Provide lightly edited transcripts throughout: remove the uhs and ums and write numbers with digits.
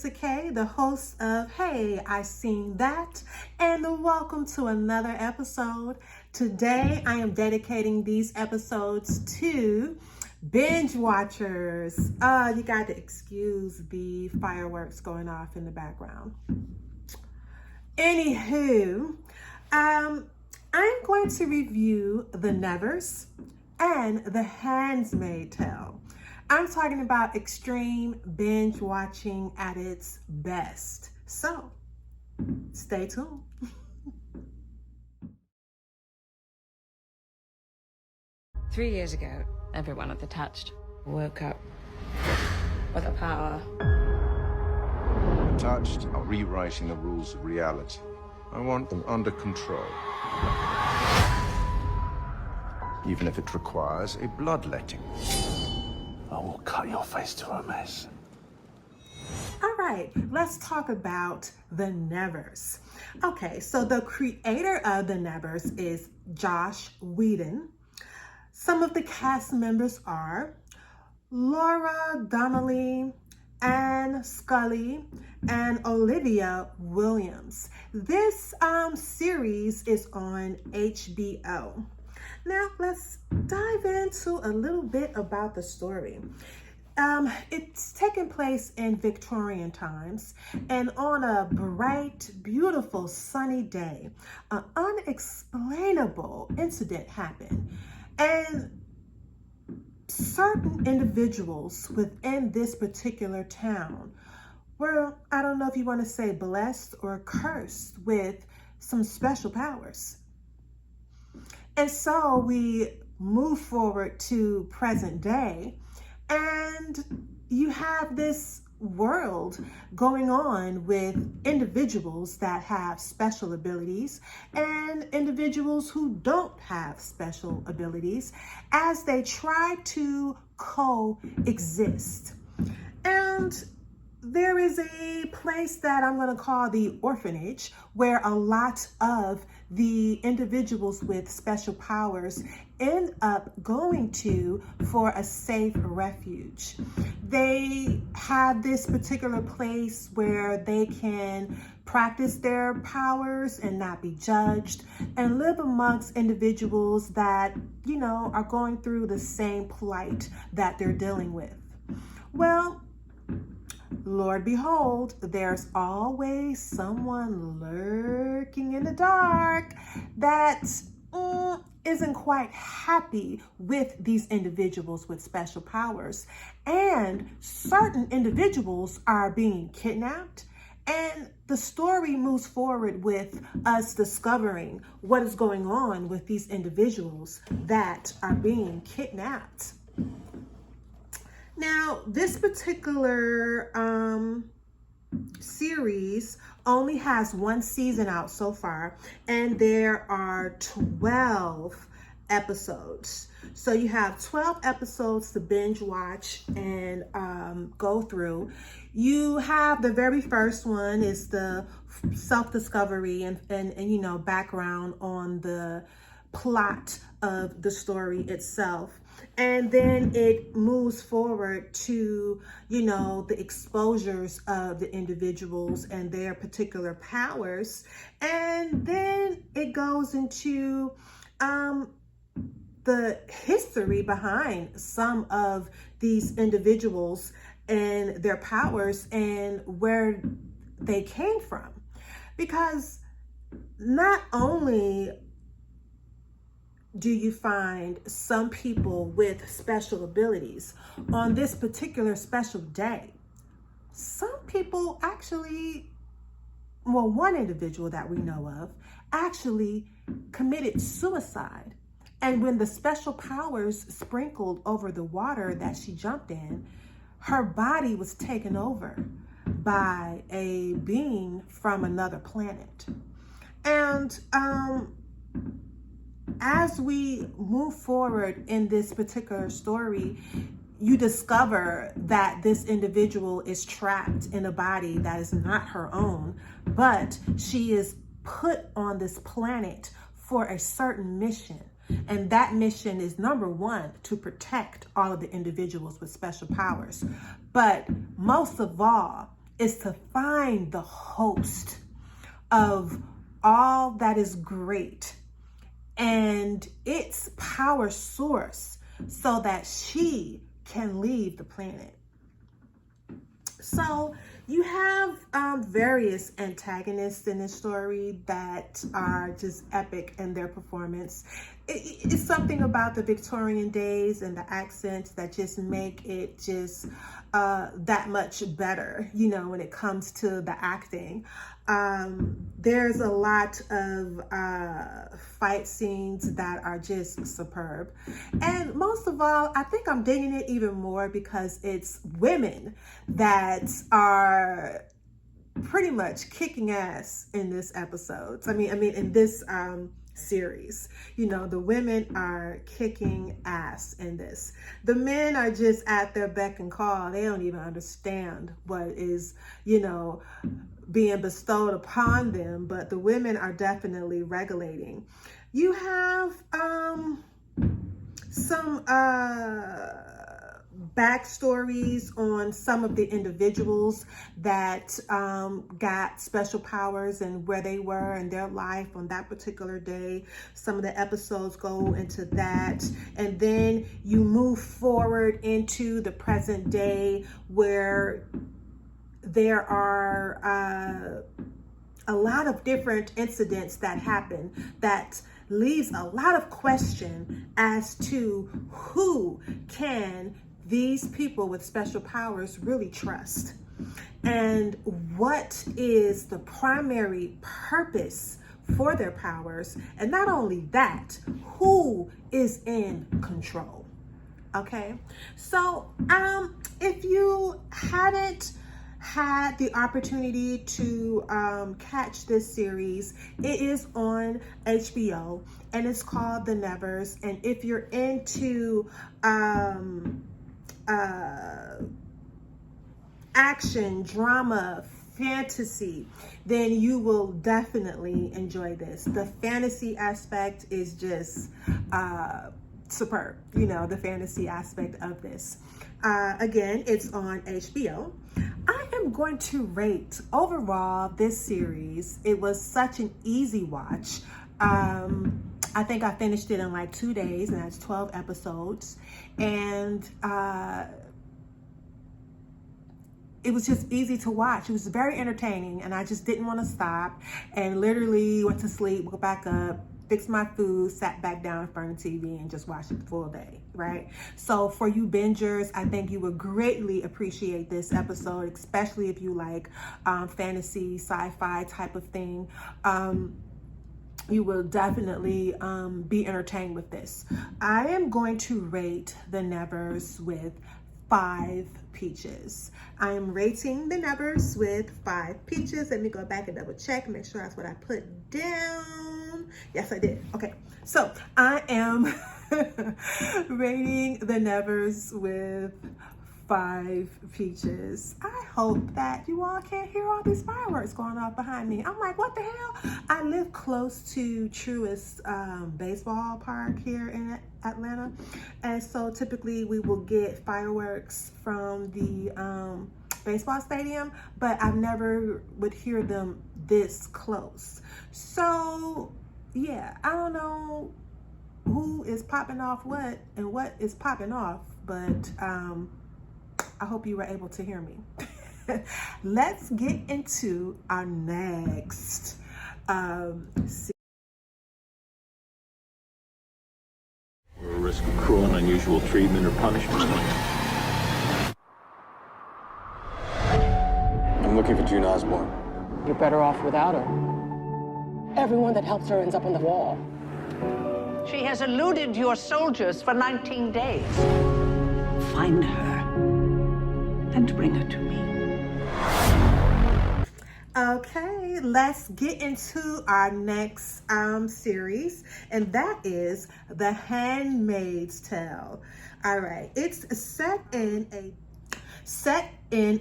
Lisa K, the host of Hey, I Seen That, and welcome to another episode. Today, I am dedicating these episodes to binge watchers. You got to excuse the fireworks going off in the background. Anywho, I'm going to review The Nevers and The Handmaid Tale. I'm talking about extreme binge watching at its best. So, stay tuned. 3 years ago, everyone at the Touched woke up with a power. The Touched are rewriting the rules of reality. I want them under control. Even if it requires a bloodletting. I will cut your face to a mess. All right, let's talk about The Nevers. Okay, so the creator of The Nevers is Josh Whedon. Some of the cast members are Laura Donnelly, and Skelly, and Olivia Williams. This series is on HBO. Now let's dive into a little bit about the story. It's taking place in Victorian times, and on a bright, beautiful, sunny day, an unexplainable incident happened, and certain individuals within this particular town were, I don't know if you want to say blessed or cursed with some special powers. And so we move forward to present day, and you have this world going on with individuals that have special abilities and individuals who don't have special abilities as they try to coexist. And there is a place that I'm going to call the orphanage where a lot of the individuals with special powers end up going to for a safe refuge. They have this particular place where they can practice their powers and not be judged and live amongst individuals that, are going through the same plight that they're dealing with. Well, Lord behold, there's always someone lurking in the dark that isn't quite happy with these individuals with special powers. And certain individuals are being kidnapped. And the story moves forward with us discovering what is going on with these individuals that are being kidnapped. Now, this particular series only has one season out so far, and there are 12 episodes. So you have 12 episodes to binge watch and go through. You have the very first one is the self-discovery and background on the plot of the story itself. And then it moves forward to, the exposures of the individuals and their particular powers. And then it goes into the history behind some of these individuals and their powers and where they came from. Because not only do you find some people with special abilities on this particular special day, some people actually, one individual that we know of actually committed suicide. And when the special powers sprinkled over the water that she jumped in, her body was taken over by a being from another planet. And as we move forward in this particular story, you discover that this individual is trapped in a body that is not her own, but she is put on this planet for a certain mission. And that mission is, number one, to protect all of the individuals with special powers. But most of all, is to find the host of all that is great and its power source so that she can leave the planet. So you have various antagonists in this story that are just epic in their performance. It's something about the Victorian days and the accents that just make it just that much better, you know, when it comes to the acting. There's a lot of fight scenes that are just superb. And most of all, I think I'm digging it even more because it's women that are pretty much kicking ass in this episode. I mean, in this series, you know, the women are kicking ass in this. The men are just at their beck and call. They don't even understand what is, you know, being bestowed upon them, but the women are definitely regulating. You have some backstories on some of the individuals that got special powers and where they were in their life on that particular day. Some of the episodes go into that, and then you move forward into the present day where there are a lot of different incidents that happen that leaves a lot of question as to who can these people with special powers really trust, and what is the primary purpose for their powers, and not only that, who is in control. Okay, so if you haven't had the opportunity to catch this series, it is on HBO and it's called The Nevers. And if you're into action, drama, fantasy, then you will definitely enjoy this. The fantasy aspect is just superb, you know, the fantasy aspect of this. Again, it's on HBO. I am going to rate overall this series. It was such an easy watch. I think I finished it in like 2 days, and that's 12 episodes. And it was just easy to watch. It was very entertaining, and I just didn't want to stop, and literally went to sleep, woke back up, fixed my food, sat back down in front of the TV and just watched it the full day, right? So for you bingers, I think you would greatly appreciate this episode, especially if you like fantasy, sci-fi type of thing. You will definitely be entertained with this. I am going to rate The Nevers with 5 peaches. I am rating The Nevers with 5 peaches. Let me go back and double check, make sure that's what I put down. Yes, I did. Okay, so I am rating The Nevers with 5 peaches. I hope that you all can't hear all these fireworks going off behind me. I'm like, what the hell? I live close to Truist baseball park here in Atlanta, and so typically we will get fireworks from the baseball stadium, but I never would hear them this close. So yeah, I don't know who is popping off what and what is popping off, but I hope you were able to hear me. Let's get into our next series. Or a risk of cruel and unusual treatment or punishment. I'm looking for June Osborne. You're better off without her. Everyone that helps her ends up on the wall. She has eluded your soldiers for 19 days. Find her and bring her to me. Okay, let's get into our next series, and that is The Handmaid's Tale. All right, it's set in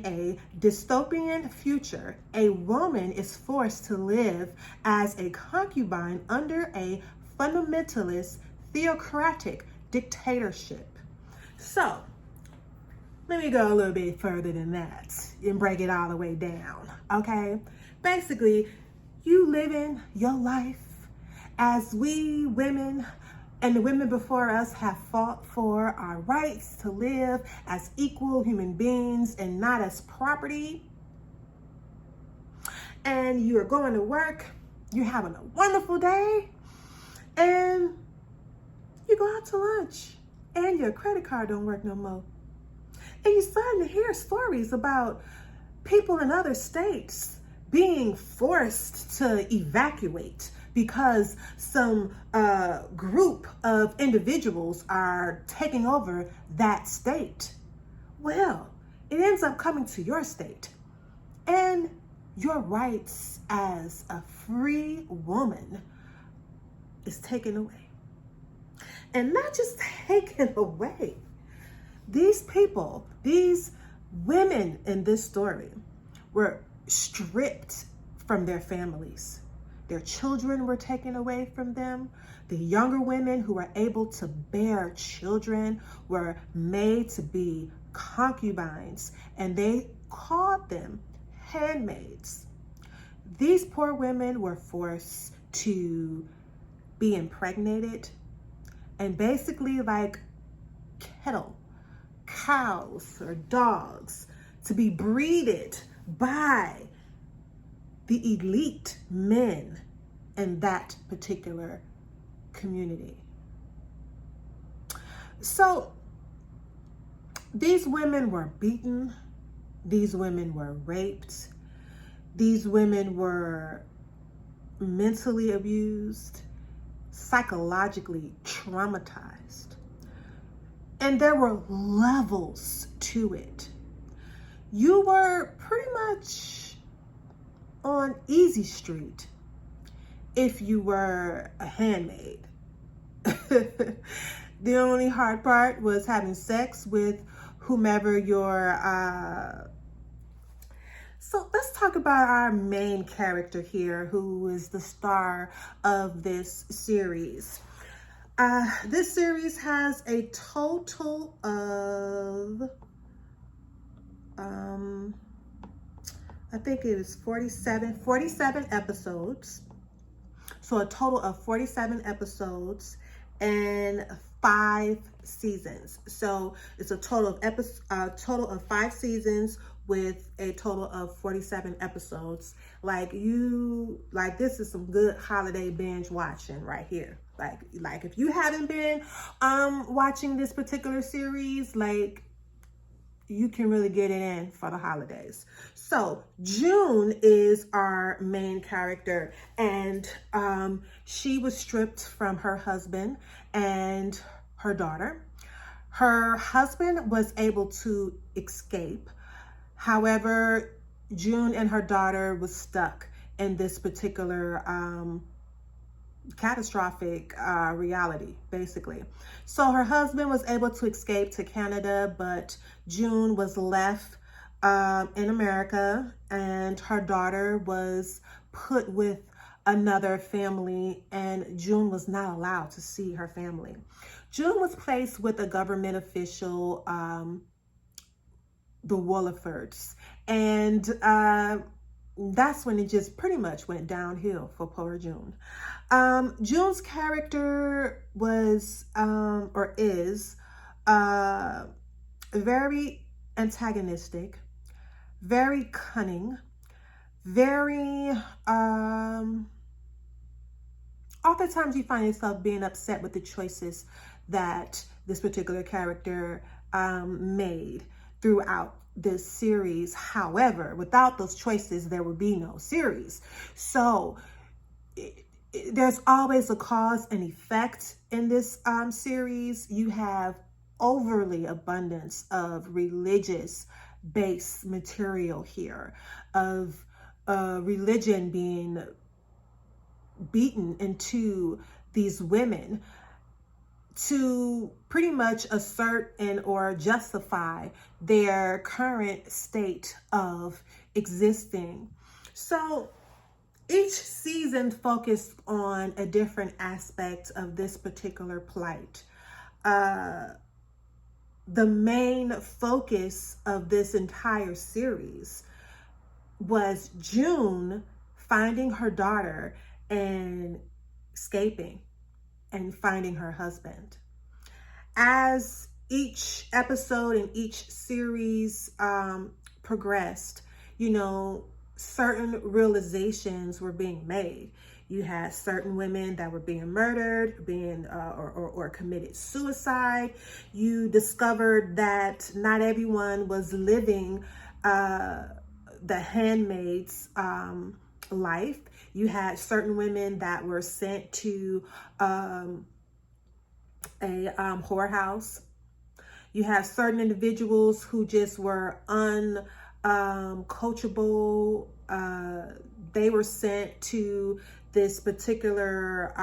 a dystopian future. A woman is forced to live as a concubine under a fundamentalist theocratic dictatorship. So let me go a little bit further than that and break it all the way down, okay? Basically, you living your life as we women and the women before us have fought for our rights to live as equal human beings and not as property. And you're going to work, you're having a wonderful day, and you go out to lunch and your credit card don't work no more. And you're starting to hear stories about people in other states being forced to evacuate because some group of individuals are taking over that state. Well, it ends up coming to your state, and your rights as a free woman is taken away. And not just taken away. These people, these women in this story were stripped from their families. Their children were taken away from them. The younger women who were able to bear children were made to be concubines, and they called them handmaids. These poor women were forced to be impregnated and basically like cattle, cows or dogs, to be breeded by the elite men in that particular community. So these women were beaten, these women were raped, these women were mentally abused, psychologically traumatized. And there were levels to it. You were pretty much on Easy Street if you were a handmaid. The only hard part was having sex with whomever your... So let's talk about our main character here, who is the star of this series. This series has a total of, I think it was 47 episodes. So a total of 47 episodes and 5 seasons. So it's a total of 5 seasons with a total of 47 episodes. Like this is some good holiday binge watching right here. Like if you haven't been watching this particular series, like you can really get it in for the holidays. So June is our main character, and she was stripped from her husband and her daughter. Her husband was able to escape. However, June and her daughter was stuck in this particular catastrophic reality, basically. So her husband was able to escape to Canada, but June was left in America, and her daughter was put with another family, and June was not allowed to see her family. June was placed with a government official, the Wollifords, and that's when it just pretty much went downhill for poor June. June's character was or is very antagonistic, very cunning, very oftentimes you find yourself being upset with the choices that this particular character made throughout this series. However, without those choices, there would be no series. So there's always a cause and effect in this series. You have overly abundance of religious-based material here, of religion being beaten into these women to pretty much assert and or justify their current state of existing. So each season focused on a different aspect of this particular plight. the main focus of this entire series was June finding her daughter and escaping and finding her husband. As each episode and each series progressed, you know, certain realizations were being made. You had certain women that were being murdered, or committed suicide. You discovered that not everyone was living the handmaid's life. You had certain women that were sent to a whorehouse. You had certain individuals who just were uncoachable. They were sent to this particular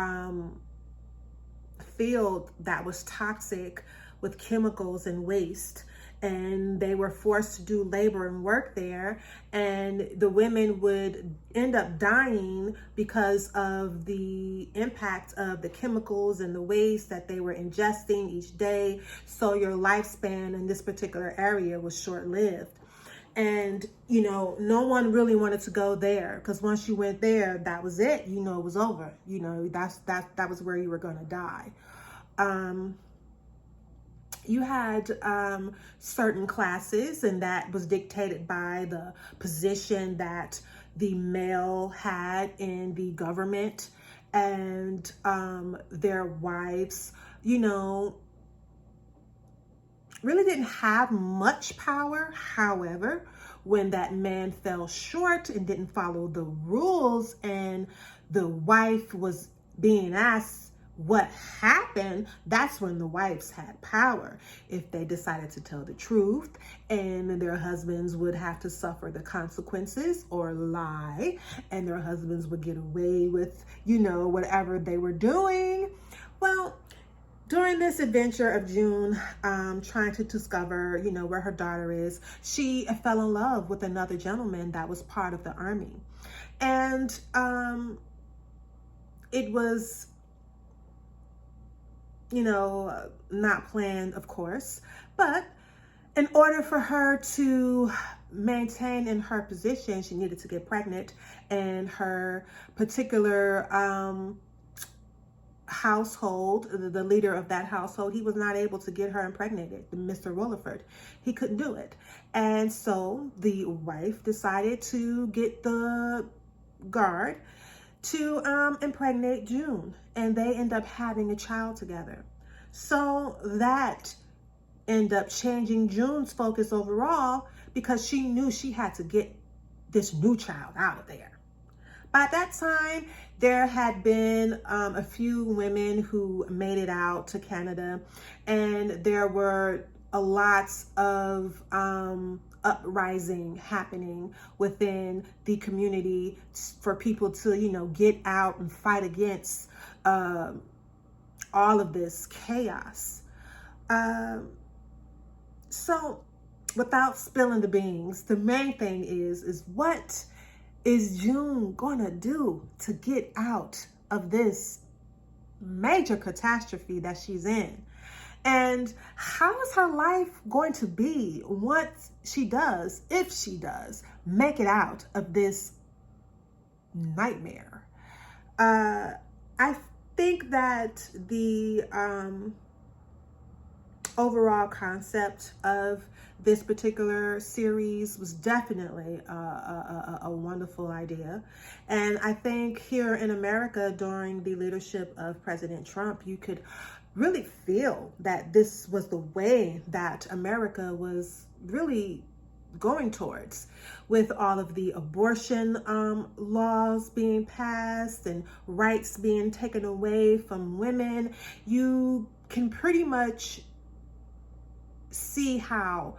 field that was toxic with chemicals and waste, and they were forced to do labor and work there, and the women would end up dying because of the impact of the chemicals and the waste that they were ingesting each day. So your lifespan in this particular area was short-lived. And, you know, no one really wanted to go there, because once you went there, that was it. You know, it was over. You know, that was where you were going to die. You had certain classes, and that was dictated by the position that the male had in the government, and their wives, you know, really didn't have much power. However, when that man fell short and didn't follow the rules, and the wife was being asked what happened, that's when the wives had power. If they decided to tell the truth, and their husbands would have to suffer the consequences, or lie, and their husbands would get away with, you know, whatever they were doing. Well, during this adventure of June, trying to discover, you know, where her daughter is, she fell in love with another gentleman that was part of the army. And it was, you know, not planned, of course, but in order for her to maintain in her position, she needed to get pregnant, and her particular household, the leader of that household, he was not able to get her impregnated, Mr. Williford. He couldn't do it. And so the wife decided to get the guard to impregnate June, and they end up having a child together. So that ended up changing June's focus overall, because she knew she had to get this new child out of there. By that time, there had been a few women who made it out to Canada, and there were a lot of uprising happening within the community for people to, you know, get out and fight against all of this chaos. So without spilling the beans, the main thing is what is June gonna do to get out of this major catastrophe that she's in? And how is her life going to be once she does, if she does, make it out of this nightmare? I think that the overall concept of this particular series was definitely a wonderful idea. And I think here in America, during the leadership of President Trump, you could really feel that this was the way that America was really going towards, with all of the abortion laws being passed and rights being taken away from women. You can pretty much see how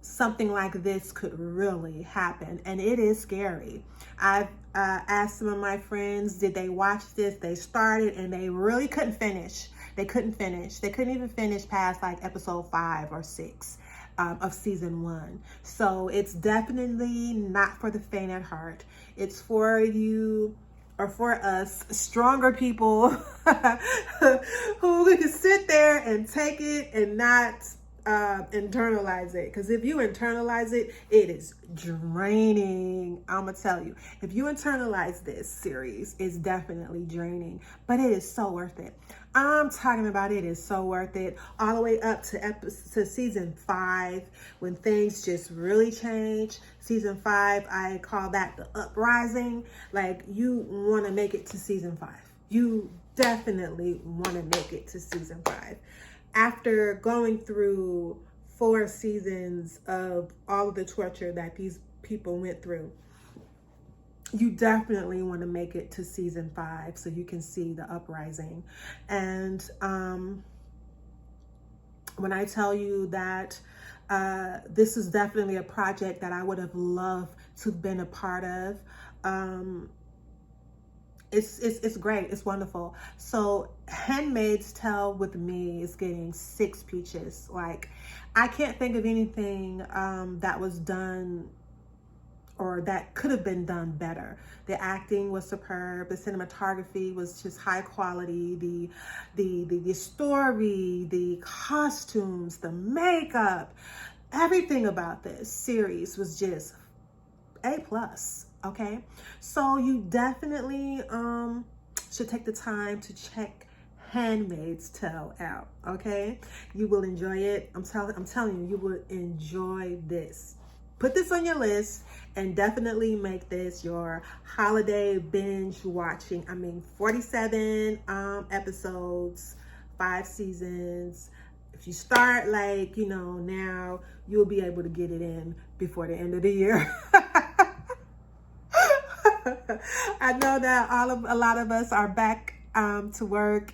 something like this could really happen, and it is scary. I've asked some of my friends, did they watch this? They started and they really couldn't finish. They couldn't even finish past like episode 5 or 6 of season 1. So it's definitely not for the faint at heart. It's for you, or for us stronger people who can sit there and take it and not internalize it. Because if you internalize it, it is draining. I'm going to tell you. If you internalize this series, it's definitely draining. But it is so worth it. I'm talking about it is so worth it. All the way up to season 5, when things just really change. Season 5, I call that the uprising. Like, you want to make it to season 5. You definitely want to make it to season 5. After going through 4 seasons of all of the torture that these people went through, you definitely want to make it to season 5 so you can see the uprising. And when I tell you that this is definitely a project that I would have loved to have been a part of, it's great. It's wonderful. So Handmaid's Tale with me is getting 6 peaches. Like, I can't think of anything that was done or that could have been done better. The acting was superb. The cinematography was just high quality. The story, the costumes, the makeup, everything about this series was just A+. Okay, so you definitely should take the time to check Handmaid's Tale out. Okay, you will enjoy it. I'm telling you, you will enjoy this. Put this on your list and definitely make this your holiday binge watching. I mean, 47 episodes, 5 seasons. If you start like, now, you'll be able to get it in before the end of the year. I know that a lot of us are back to work,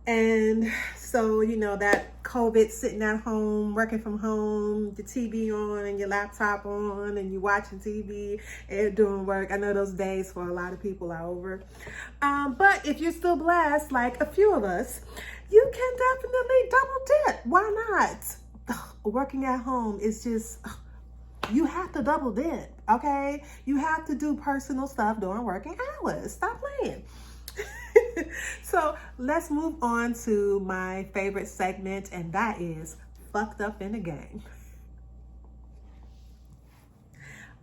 and so, that COVID, sitting at home, working from home, the TV on and your laptop on and you watching TV and doing work. I know those days for a lot of people are over. But if you're still blessed, like a few of us, you can definitely double dip. Why not? Working at home is just... You have to double dip, okay? You have to do personal stuff during working hours. Stop playing. So let's move on to my favorite segment, and that is Fucked Up in the Game.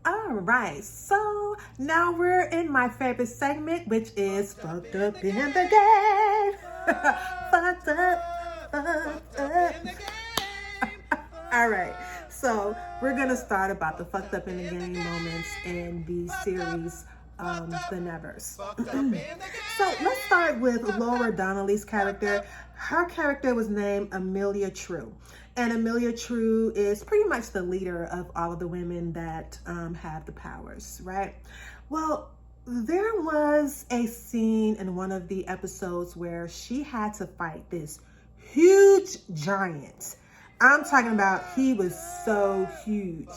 All right, so now we're in my favorite segment, which is Fucked Up in the Game. Fucked up. All right. So we're going to start about the fucked up in the game moments in the series, The Nevers. So let's start with Laura Donnelly's character. Her character was named Amelia True. And Amelia True is pretty much the leader of all of the women that have the powers, right? Well, there was a scene in one of the episodes where she had to fight this huge giant. I'm talking about he was so huge.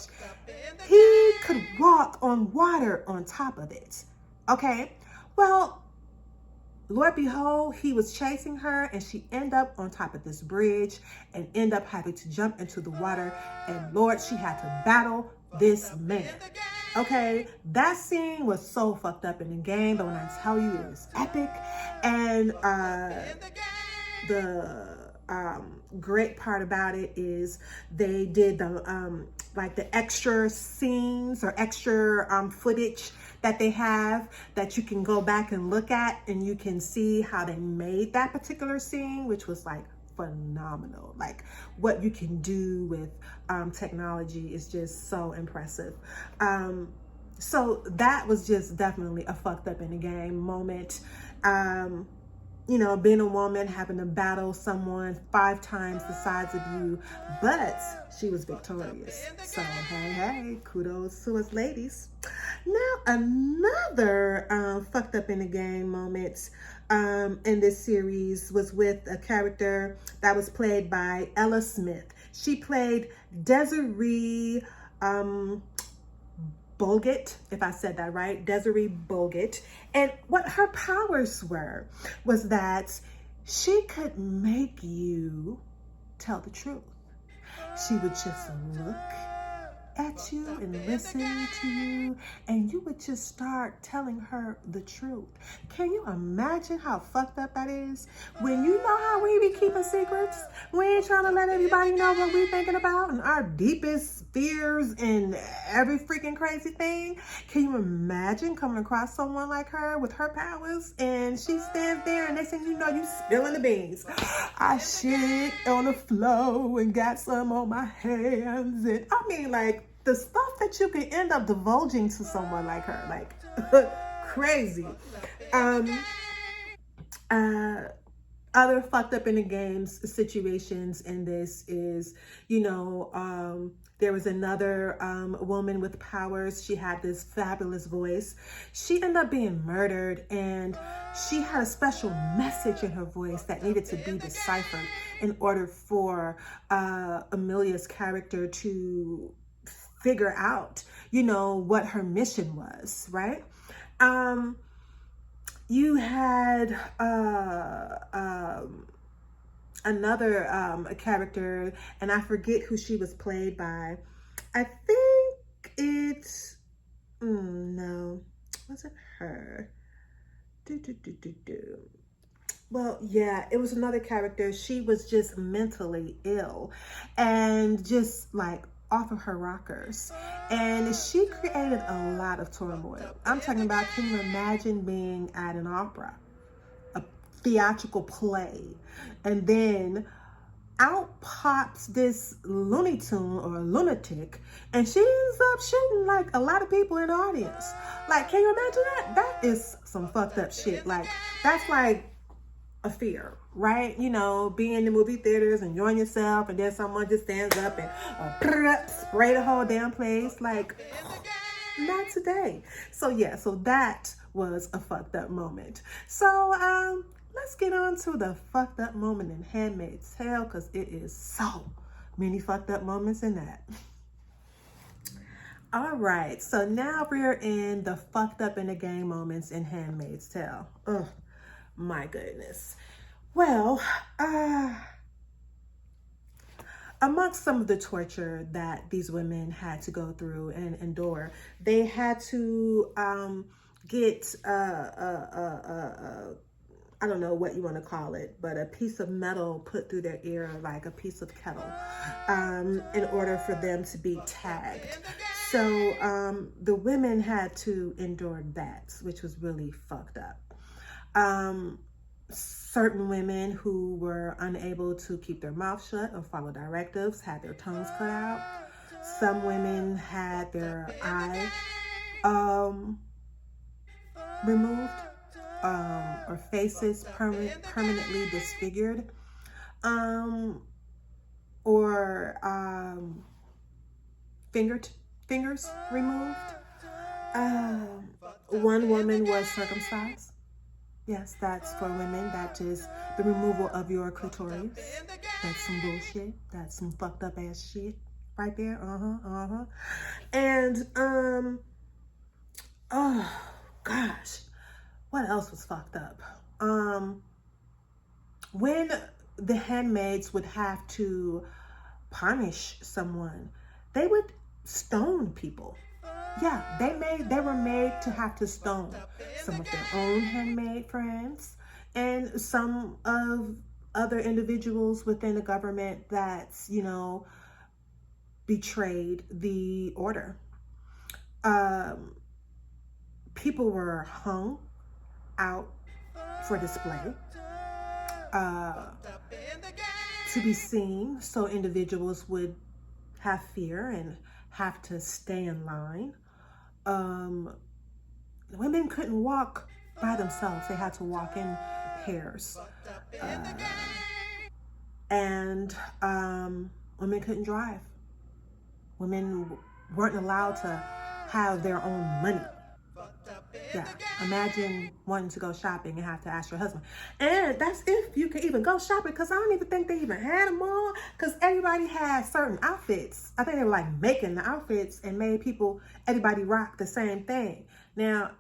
He could walk on water on top of it. Okay? Well, Lord behold, he was chasing her and she ended up on top of this bridge and ended up having to jump into the water. And Lord, she had to battle this man. Okay? That scene was so fucked up in the game, but when I tell you it was epic. And the great part about it is they did the like the extra scenes or extra footage that they have that you can go back and look at, and you can see how they made that particular scene, which was like phenomenal. Like what you can do with technology is just so impressive. So that was just definitely a fucked up in the game moment. Being a woman, having to battle someone 5 times the size of you, but she was victorious. So, hey, kudos to us ladies. Now, another fucked up in the game moment in this series was with a character that was played by Elisabeth. She played Desiree Bogut, if I said that right, Desiree Bogut. And what her powers were was that she could make you tell the truth. She would just look at you and listen to you, and you would just start telling her the truth. Can you imagine how fucked up that is? When you know how we be keeping secrets, we ain't trying to let everybody know what we thinking about and our deepest fears and every freaking crazy thing. Can you imagine coming across someone like her with her powers, and she stands there and next thing you know, you spilling the beans. I shit on the floor and got some on my hands, and I mean, like, the stuff that you can end up divulging to someone like her, like, crazy. Other fucked up in the games situations in this is, you know, there was another woman with powers. She had this fabulous voice. She ended up being murdered, and she had a special message in her voice that needed to be deciphered in order for Amelia's character to figure out, you know, what her mission was, right? You had another character, and I forget who she was played by. I think it's, no, wasn't her. Well, yeah, it was another character. She was just mentally ill and just like off of her rockers, and she created a lot of turmoil. I'm talking about, can you imagine being at an opera, a theatrical play, and then out pops this Looney Tune or lunatic, and she ends up shooting like a lot of people in the audience. Like, can you imagine that? That is some fucked up shit. Like, that's like a fear, right? You know, being in the movie theaters, enjoying yourself, and then someone just stands up and spray the whole damn place. Like, not today. So yeah, so that was a fucked up moment. So let's get on to the fucked up moment in Handmaid's Tale, because it is so many fucked up moments in that. All right, so now we're in the fucked up in the game moments in Handmaid's Tale. Ugh. My goodness. Well, amongst some of the torture that these women had to go through and endure, they had to get I don't know what you want to call it, but a piece of metal put through their ear, like a piece of kettle, in order for them to be tagged. So the women had to endure that, which was really fucked up. Certain women who were unable to keep their mouth shut or follow directives had their tongues cut out. Some women had their eye removed, or faces permanently disfigured, or fingers removed. One woman was circumcised. Yes, that's for women. That is the removal of your clitoris. That's some bullshit. That's some fucked up ass shit right there. And oh gosh, what else was fucked up? When the handmaids would have to punish someone, they would stone people. Yeah, they were made to have to stone some of their own handmaid friends and some of other individuals within the government that's, you know, betrayed the order. People were hung out for display, to be seen, so individuals would have fear and have to stay in line. Women couldn't walk by themselves. They had to walk in pairs. And women couldn't drive. Women weren't allowed to have their own money. Yeah, imagine wanting to go shopping and have to ask your husband. And that's if you can even go shopping, because I don't even think they even had them all, because everybody had certain outfits. I think they were like making the outfits and made everybody rock the same thing. Now,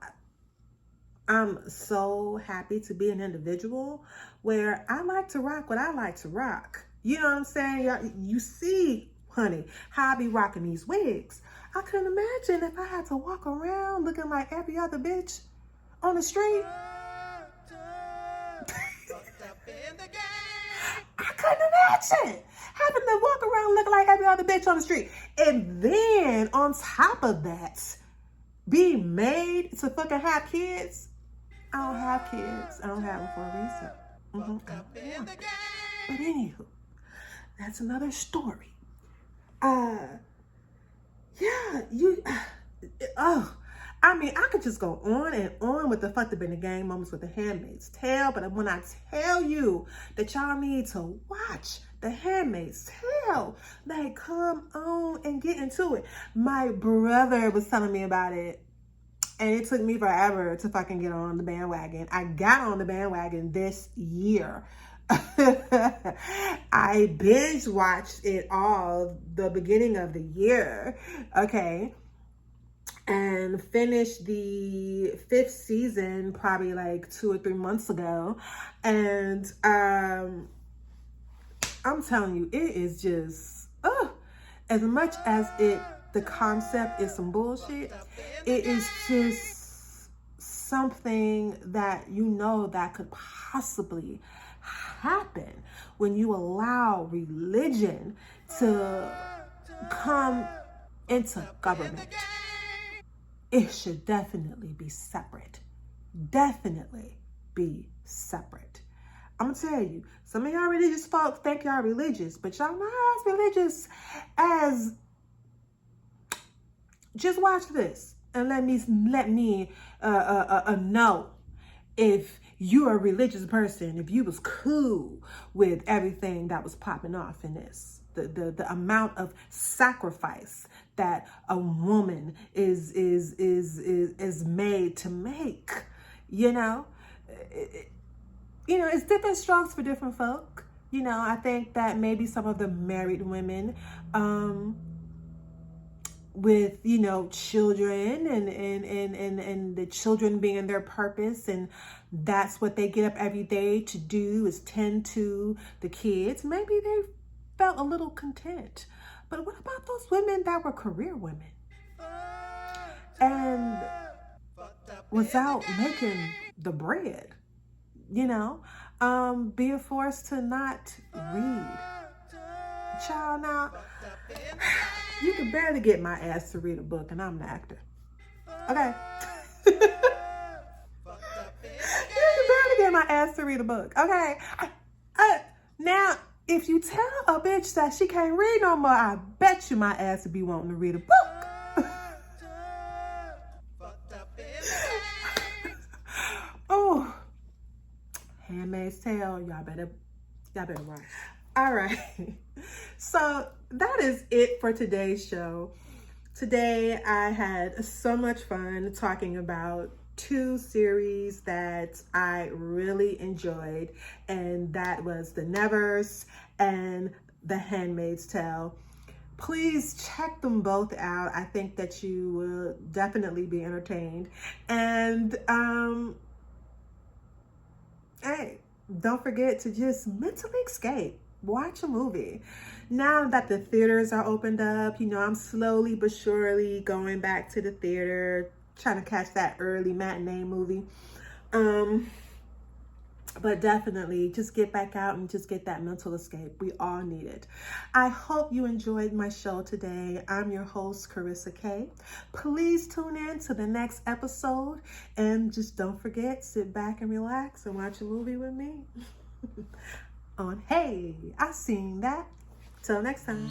I'm so happy to be an individual where I like to rock what I like to rock. You know what I'm saying? You see honey, how I be rocking these wigs. I couldn't imagine if I had to walk around looking like every other bitch on the street. I couldn't imagine having to walk around looking like every other bitch on the street. And then on top of that, being made to fucking have kids. I don't have kids. I don't have them for a reason. I don't want them. But anywho, that's another story. I mean, I could just go on and on with the fucked up in the gang moments with The Handmaid's Tale, but when I tell you that y'all need to watch The Handmaid's Tale, like, come on and get into it. My brother was telling me about it, and it took me forever to fucking get on the bandwagon. I got on the bandwagon this year. I binge watched it all the beginning of the year, okay, and finished the 5th season probably like 2 or 3 months ago. And I'm telling you, it is just, as much as the concept is some bullshit, it is just something that you know that could possibly happen when you allow religion to come into government. It should definitely be separate. Definitely be separate. I'm gonna tell you, some of y'all religious folks think y'all religious, but y'all not as religious as. Just watch this and let me know if you're a religious person, if you was cool with everything that was popping off in this, the amount of sacrifice that a woman is made to make, you know, it's different strokes for different folk. You know, I think that maybe some of the married women, with, you know, children and the children being their purpose, and that's what they get up every day to do is tend to the kids. Maybe they felt a little content. But what about those women that were career women and without making the bread, you know, being forced to not read? Child, now, you can barely get my ass to read a book, and I'm an actor. Okay? You can barely get my ass to read a book. Okay? Now, if you tell a bitch that she can't read no more, I bet you my ass would be wanting to read a book. Oh, Handmaid's Tale, y'all better watch. All right, so that is it for today's show. Today I had so much fun talking about 2 series that I really enjoyed, and that was The Nevers and The Handmaid's Tale. Please check them both out. I think that you will definitely be entertained. And hey, don't forget to just mentally escape. Watch a movie. Now that the theaters are opened up, you know, I'm slowly but surely going back to the theater, trying to catch that early matinee movie. But definitely just get back out and just get that mental escape. We all need it. I hope you enjoyed my show today. I'm your host, Carissa K. Please tune in to the next episode, and just don't forget, sit back and relax and watch a movie with me. On Hey, I Seen That. Till next time.